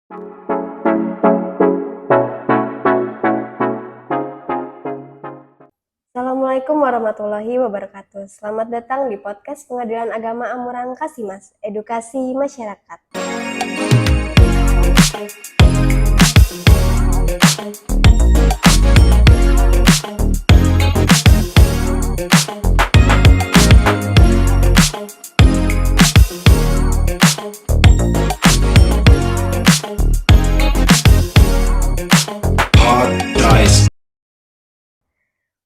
Assalamualaikum warahmatullahi wabarakatuh. Selamat datang di podcast Pengadilan Agama Amurang Kasimas, Edukasi Masyarakat.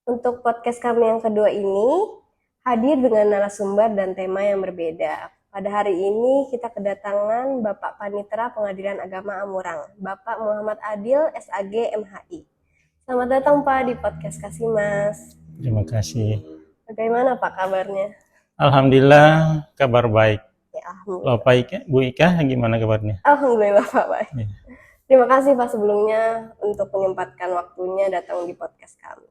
Untuk podcast kami yang kedua ini, hadir dengan narasumber dan tema yang berbeda. Pada hari ini kita kedatangan Bapak Panitera Pengadilan Agama Amurang, Bapak Muhammad Adil, SAG, MHI. Selamat datang Pak di podcast Kasimas. Terima kasih. Bagaimana Pak kabarnya? Alhamdulillah kabar baik. Ya, alhamdulillah. Bapak Ika, Bu Ika gimana kabarnya? Alhamdulillah Pak baik. Ya. Terima kasih Pak sebelumnya untuk menyempatkan waktunya datang di podcast kami.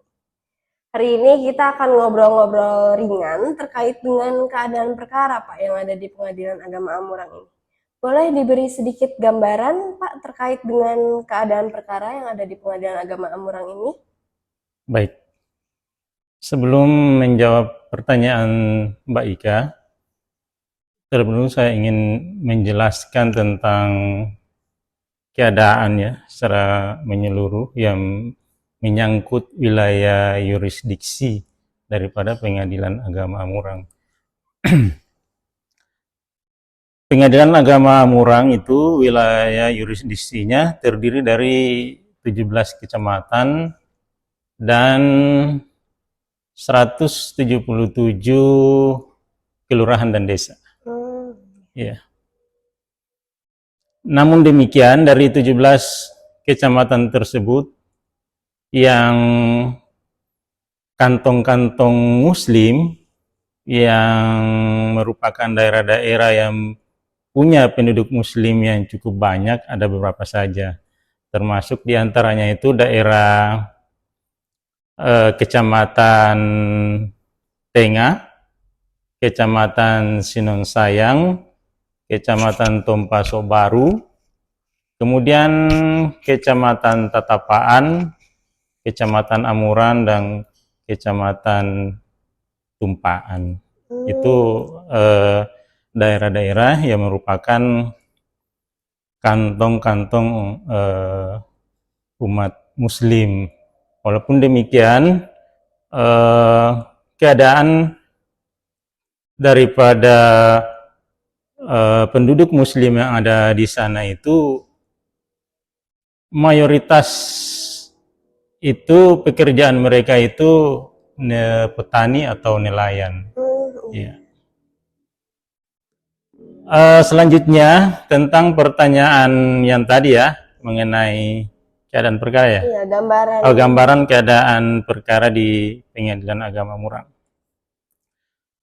Hari ini kita akan ngobrol-ngobrol ringan terkait dengan keadaan perkara Pak yang ada di Pengadilan Agama Amurang ini. Boleh diberi sedikit gambaran Pak terkait dengan keadaan perkara yang ada di Pengadilan Agama Amurang ini? Baik. Sebelum menjawab pertanyaan Mbak Ika, terlebih dahulu saya ingin menjelaskan tentang keadaan ya secara menyeluruh yang menyangkut wilayah yurisdiksi daripada Pengadilan Agama Amurang. Pengadilan Agama Amurang itu wilayah yurisdiksinya terdiri dari 17 kecamatan dan 177 kelurahan dan desa. Ya. Namun demikian, dari 17 kecamatan tersebut yang kantong-kantong muslim yang merupakan daerah-daerah yang punya penduduk muslim yang cukup banyak, ada beberapa saja. Termasuk diantaranya itu daerah Kecamatan Tengah, Kecamatan Sinonsayang, Kecamatan Tompaso Baru, kemudian Kecamatan Tatapaan, Kecamatan Amuran, dan Kecamatan Tumpaan. Itu daerah-daerah yang merupakan kantong-kantong umat muslim. Walaupun demikian, keadaan daripada penduduk muslim yang ada di sana itu mayoritas itu pekerjaan mereka itu petani atau nelayan. Ya. Selanjutnya tentang pertanyaan yang tadi ya mengenai keadaan perkara ya. Iya, gambaran. Gambaran keadaan perkara di Pengadilan Agama Amurang.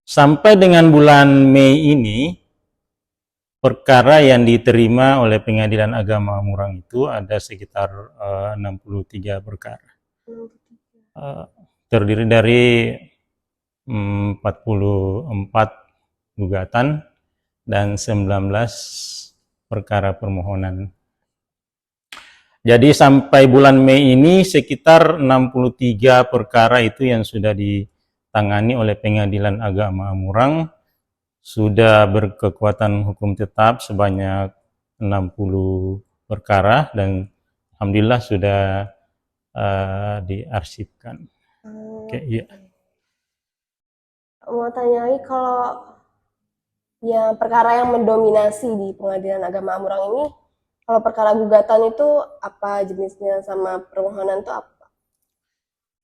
Sampai dengan bulan Mei ini, perkara yang diterima oleh Pengadilan Agama Amurang itu ada sekitar 63 perkara. Terdiri dari 44 gugatan dan 19 perkara permohonan. Jadi sampai bulan Mei ini sekitar 63 perkara itu yang sudah ditangani oleh Pengadilan Agama Amurang, sudah berkekuatan hukum tetap sebanyak 60 perkara dan alhamdulillah sudah diarsipkan. Oke, iya. Mau tanya lagi, kalau ya perkara yang mendominasi di Pengadilan Agama Amurang ini, kalau perkara gugatan itu apa jenisnya sama permohonan itu apa?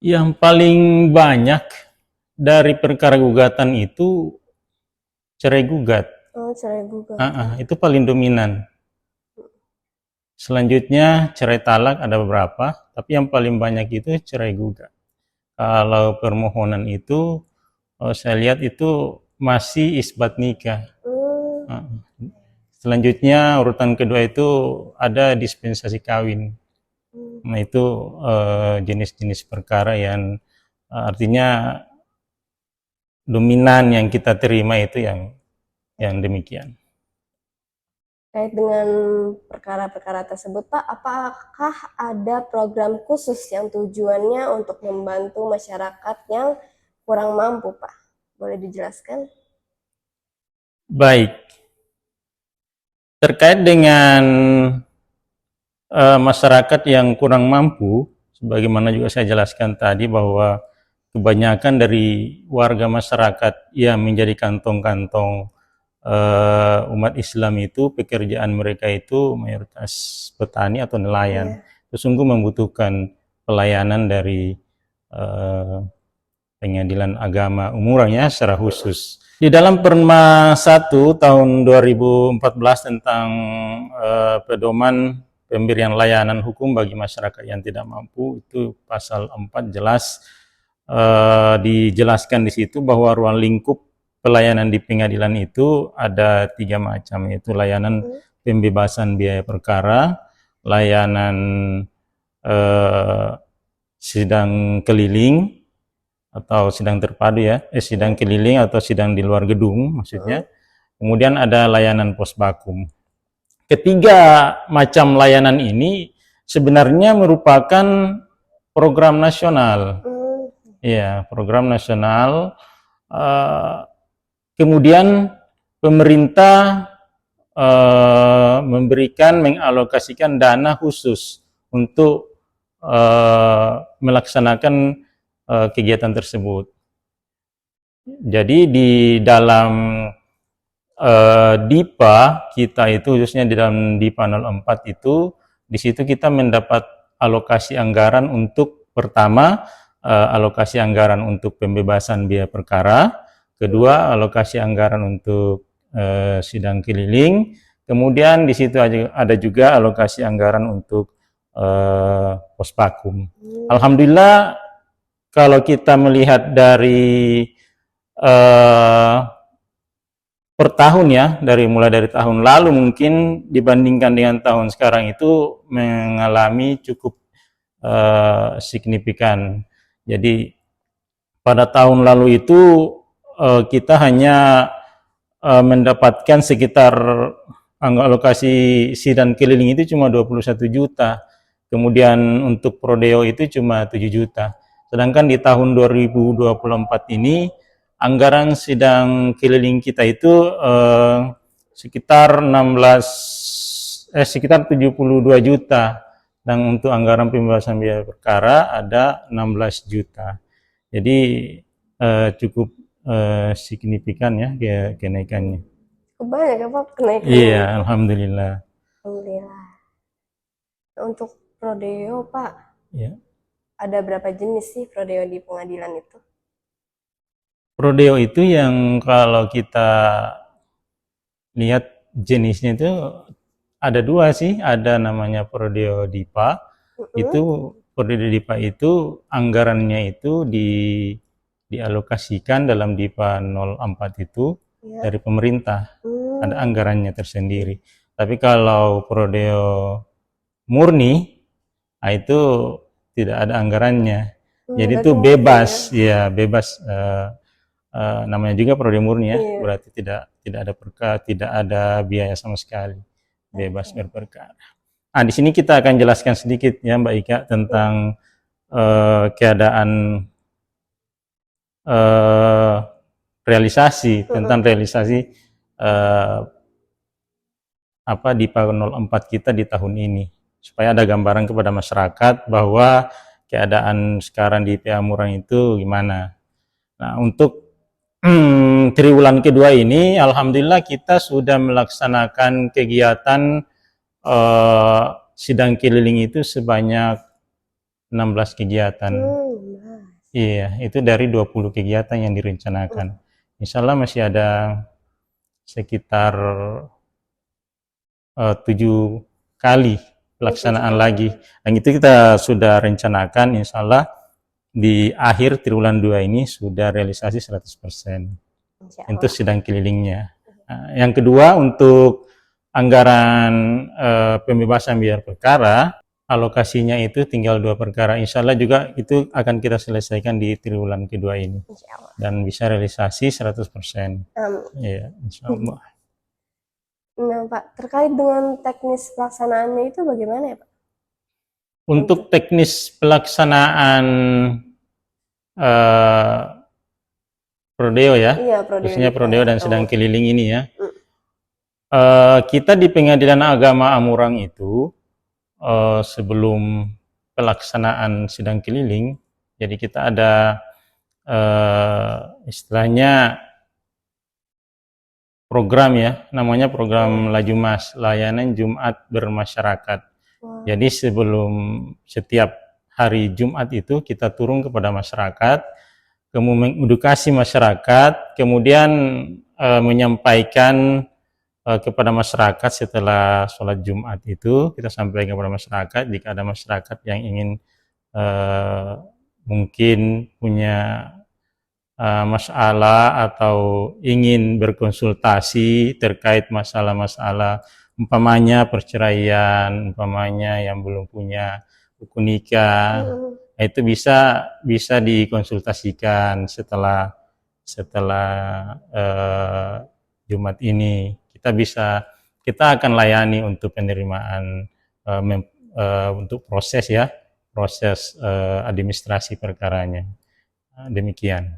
Yang paling banyak dari perkara gugatan itu cerai gugat. Cerai gugat. Itu paling dominan. Selanjutnya cerai talak ada beberapa, tapi yang paling banyak itu cerai gugat. Kalau permohonan itu saya lihat itu masih isbat nikah. Selanjutnya urutan kedua itu ada dispensasi kawin. Nah itu jenis-jenis perkara yang artinya dominan yang kita terima itu yang demikian. Terkait dengan perkara-perkara tersebut, Pak, apakah ada program khusus yang tujuannya untuk membantu masyarakat yang kurang mampu, Pak? Boleh dijelaskan? Baik, terkait dengan masyarakat yang kurang mampu, sebagaimana juga saya jelaskan tadi bahwa kebanyakan dari warga masyarakat yang menjadi kantong-kantong umat Islam itu pekerjaan mereka itu mayoritas petani atau nelayan. Itu sungguh membutuhkan pelayanan dari pengadilan agama umumnya secara khusus. Di dalam Perma 1 tahun 2014 tentang pedoman pemberian layanan hukum bagi masyarakat yang tidak mampu, itu pasal 4 jelas dijelaskan di situ bahwa ruang lingkup pelayanan di pengadilan itu ada 3 macam, yaitu layanan pembebasan biaya perkara, layanan sidang keliling atau sidang terpadu ya, sidang keliling atau sidang di luar gedung maksudnya. Kemudian ada layanan pos bakum. Ketiga macam layanan ini sebenarnya merupakan program nasional. Ya, program nasional. Kemudian pemerintah mengalokasikan dana khusus untuk melaksanakan kegiatan tersebut. Jadi di dalam DIPA kita itu, khususnya di dalam DIPA 04 itu, di situ kita mendapat alokasi anggaran untuk pertama alokasi anggaran untuk pembebasan biaya perkara, kedua alokasi anggaran untuk sidang keliling, kemudian di situ ada juga alokasi anggaran untuk pos bakum. Alhamdulillah, kalau kita melihat dari per tahun ya, mulai dari tahun lalu mungkin dibandingkan dengan tahun sekarang itu mengalami cukup signifikan. Jadi pada tahun lalu itu kita hanya mendapatkan sekitar alokasi sidang keliling itu cuma 21 juta. Kemudian untuk prodeo itu cuma 7 juta. Sedangkan di tahun 2024 ini anggaran sidang keliling kita itu sekitar 72 juta, dan untuk anggaran pembebasan biaya perkara ada 16 juta. Jadi cukup signifikan ya kenaikannya. Banyak ya, Pak, kenaikannya? Iya, alhamdulillah. Alhamdulillah. Untuk prodeo, Pak, Ya. ada berapa jenis sih prodeo di pengadilan itu? Prodeo itu yang kalau kita lihat jenisnya itu ada 2 sih, ada namanya prodeo DIPA. Itu prodeo DIPA itu anggarannya itu dialokasikan dalam DIPA 04 itu dari pemerintah. Ada anggarannya tersendiri. Tapi kalau prodeo murni, itu tidak ada anggarannya. Jadi itu bebas, ya bebas. Namanya juga prodeo murni ya, berarti tidak ada biaya sama sekali, bebas berperkara. Nah, di sini kita akan jelaskan sedikit ya Mbak Ika tentang keadaan realisasi DIPA 04 kita di tahun ini, supaya ada gambaran kepada masyarakat bahwa keadaan sekarang di PA Murang itu gimana. Nah, untuk triwulan kedua ini alhamdulillah kita sudah melaksanakan kegiatan sidang keliling itu sebanyak 16 kegiatan. Iya, itu dari 20 kegiatan yang direncanakan. Insya Allah masih ada sekitar 7 kali pelaksanaan lagi. Dan itu kita sudah rencanakan insya Allah di akhir triwulan 2 ini sudah realisasi 100%. Itu sidang kelilingnya. Nah, yang kedua untuk anggaran pembebasan biaya perkara, alokasinya itu tinggal 2 perkara. Insya Allah juga itu akan kita selesaikan di triwulan kedua ini. Dan bisa realisasi 100%. Ya, insya Allah. Nah, Pak, terkait dengan teknis pelaksanaannya itu bagaimana ya, Pak? Untuk teknis pelaksanaan eh, prodeo ya, Iya, prodeo khususnya DKI prodeo dan atau sidang keliling ini ya. mm, Kita di Pengadilan Agama Amurang itu sebelum pelaksanaan sidang keliling, jadi kita ada istilahnya program ya, namanya program Lajumas, layanan Jumat bermasyarakat. wah, Jadi sebelum setiap hari Jumat itu kita turun kepada masyarakat, kemudian mengedukasi masyarakat, kemudian menyampaikan kepada masyarakat setelah sholat Jumat itu, kita sampaikan kepada masyarakat jika ada masyarakat yang ingin mungkin punya masalah atau ingin berkonsultasi terkait masalah-masalah umpamanya perceraian, umpamanya yang belum punya buku nikah, itu bisa dikonsultasikan setelah Jumat ini. Kita akan layani untuk penerimaan untuk proses ya, proses administrasi perkaranya. Demikian.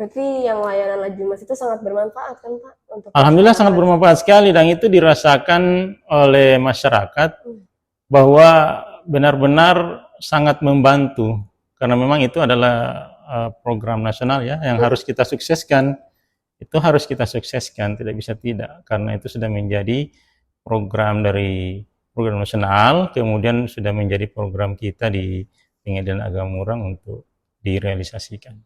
berarti yang layanan Lajumas itu sangat bermanfaat kan, Pak, untuk Alhamdulillah sangat masyarakat? bermanfaat sekali dan itu dirasakan oleh masyarakat bahwa benar-benar sangat membantu karena memang itu adalah program nasional ya yang harus kita sukseskan. Itu harus kita sukseskan, tidak bisa tidak karena itu sudah menjadi program dari program nasional, kemudian sudah menjadi program kita di Pengadilan Agama Murang untuk direalisasikan.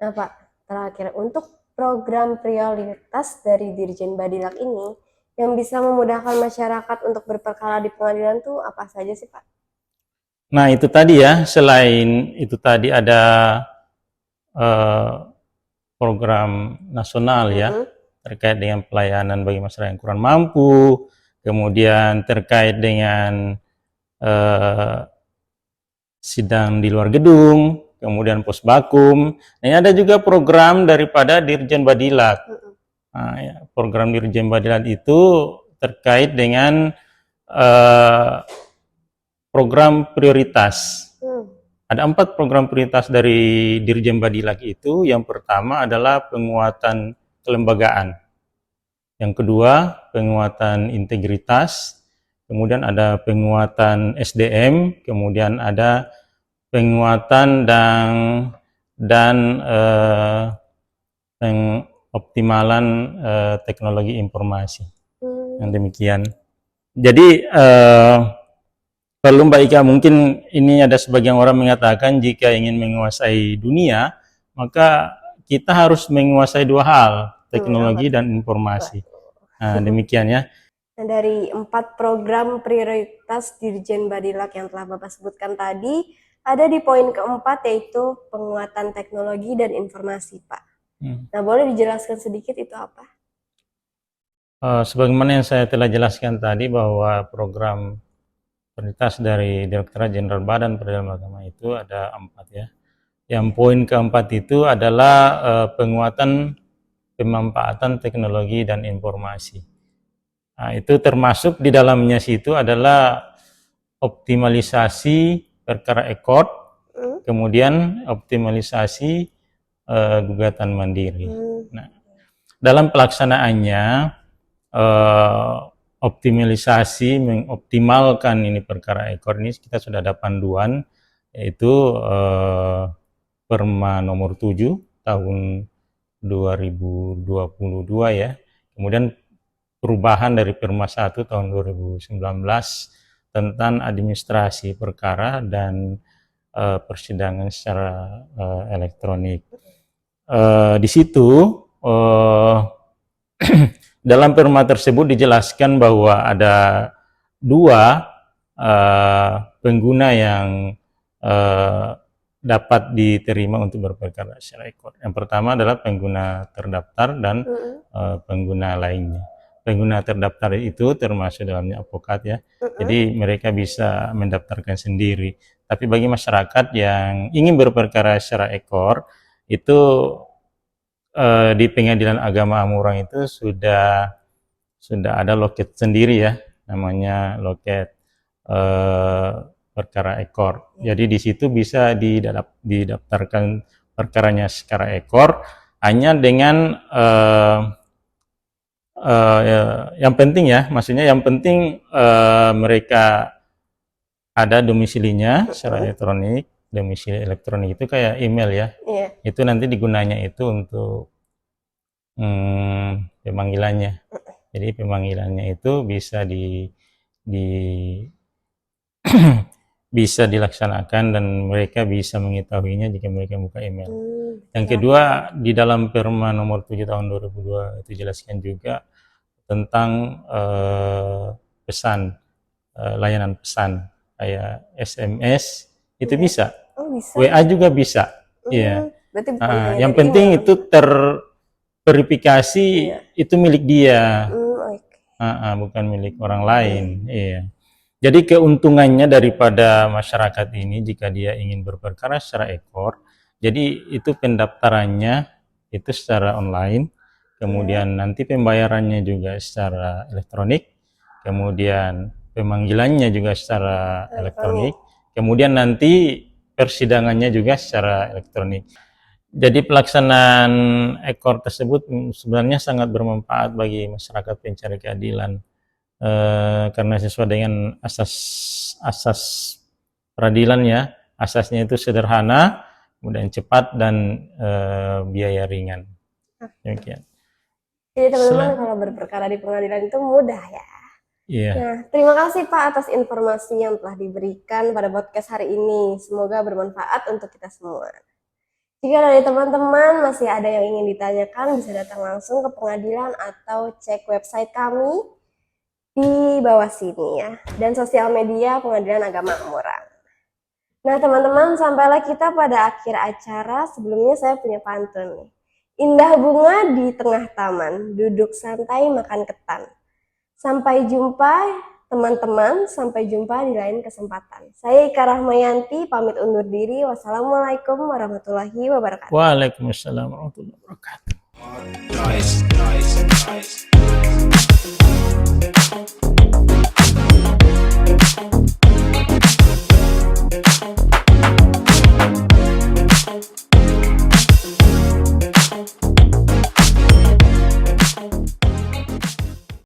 Nah, Pak, terakhir untuk program prioritas dari Dirjen Badilak ini yang bisa memudahkan masyarakat untuk berperkara di pengadilan tuh apa saja sih, Pak? Nah, itu tadi ya, selain itu tadi ada program nasional ya, terkait dengan pelayanan bagi masyarakat yang kurang mampu, kemudian terkait dengan sidang di luar gedung, kemudian pos bakum. Nah, ada juga program daripada Dirjen Badilak. Nah, ya, program Dirjen Badilak itu terkait dengan program prioritas. Ada 4 program prioritas dari Dirjen Badilak itu. Yang pertama adalah penguatan kelembagaan. Yang kedua, penguatan integritas. Kemudian ada penguatan SDM, kemudian ada penguatan dan pengoptimalan teknologi informasi. Yang demikian. Jadi perlu Mbak Ika, mungkin ini ada sebagian orang mengatakan jika ingin menguasai dunia, maka kita harus menguasai 2 hal, teknologi dan informasi. Nah, demikian ya. Nah, dari 4 program prioritas Dirjen Badilak yang telah Bapak sebutkan tadi, ada di poin keempat yaitu penguatan teknologi dan informasi, Pak. Nah, boleh dijelaskan sedikit itu apa? Sebagaimana yang saya telah jelaskan tadi bahwa program prioritas dari Direktorat Jenderal Badan Peradilan Agama itu ada 4 ya. Yang poin keempat itu adalah penguatan pemanfaatan teknologi dan informasi. Nah, itu termasuk di dalamnya situ adalah optimalisasi perkara ekor, kemudian optimalisasi gugatan mandiri. Nah, dalam pelaksanaannya optimalisasi mengoptimalkan ini perkara ekor ini kita sudah ada panduan yaitu Perma nomor 7 tahun 2022 ya. Kemudian perubahan dari Perma 1 tahun 2019 tentang administrasi perkara dan persidangan secara elektronik. Di situ dalam Perma tersebut dijelaskan bahwa ada 2 pengguna yang dapat diterima untuk berperkara secara ekor. Yang pertama adalah pengguna terdaftar dan pengguna lainnya. Pengguna terdaftar itu termasuk dalamnya advokat ya. Jadi mereka bisa mendaftarkan sendiri. Tapi bagi masyarakat yang ingin berperkara secara ekor, itu di Pengadilan Agama Amurang itu sudah sudah ada loket sendiri ya, namanya loket perkara ekor. Jadi di situ bisa didaftarkan perkaranya secara ekor, hanya dengan yang penting ya, maksudnya yang penting mereka ada domisilinya secara elektronik. Domisili elektronik itu kayak email ya. Iya. Itu nanti digunanya itu untuk pemanggilannya. Jadi pemanggilannya itu bisa bisa dilaksanakan dan mereka bisa mengetahuinya jika mereka buka email. Yang kedua, di dalam Perma nomor 7 tahun 2002 itu jelaskan juga tentang pesan, layanan pesan kayak SMS itu bisa. Oh, bisa. WA juga bisa. Iya. Berarti bukan hanya Yang dari penting email. itu terverifikasi itu milik dia. Oke. Bukan milik orang lain. Iya. Jadi keuntungannya daripada masyarakat ini jika dia ingin berperkara secara ekor, jadi itu pendaftarannya itu secara online, kemudian nanti pembayarannya juga secara elektronik, kemudian pemanggilannya juga secara elektronik, kemudian nanti persidangannya juga secara elektronik. Jadi pelaksanaan ekor tersebut sebenarnya sangat bermanfaat bagi masyarakat pencari keadilan. Karena sesuai dengan asas peradilan ya, asasnya itu sederhana, kemudian cepat dan biaya ringan. Demikian. Jadi teman-teman kalau berperkara di pengadilan itu mudah ya. Iya. Nah, terima kasih Pak atas informasi yang telah diberikan pada podcast hari ini. Semoga bermanfaat untuk kita semua. Jika dari teman-teman masih ada yang ingin ditanyakan, bisa datang langsung ke pengadilan atau cek website kami di bawah sini ya, dan sosial media Pengadilan Agama Murang. Nah teman-teman, sampailah kita pada akhir acara. Sebelumnya saya punya pantun nih. Indah bunga di tengah taman, duduk santai makan ketan. Sampai jumpa teman-teman, sampai jumpa di lain kesempatan. Saya Ika Rahmayanti pamit undur diri. Wassalamualaikum warahmatullahi wabarakatuh. Waalaikumsalam warahmatullahi wabarakatuh.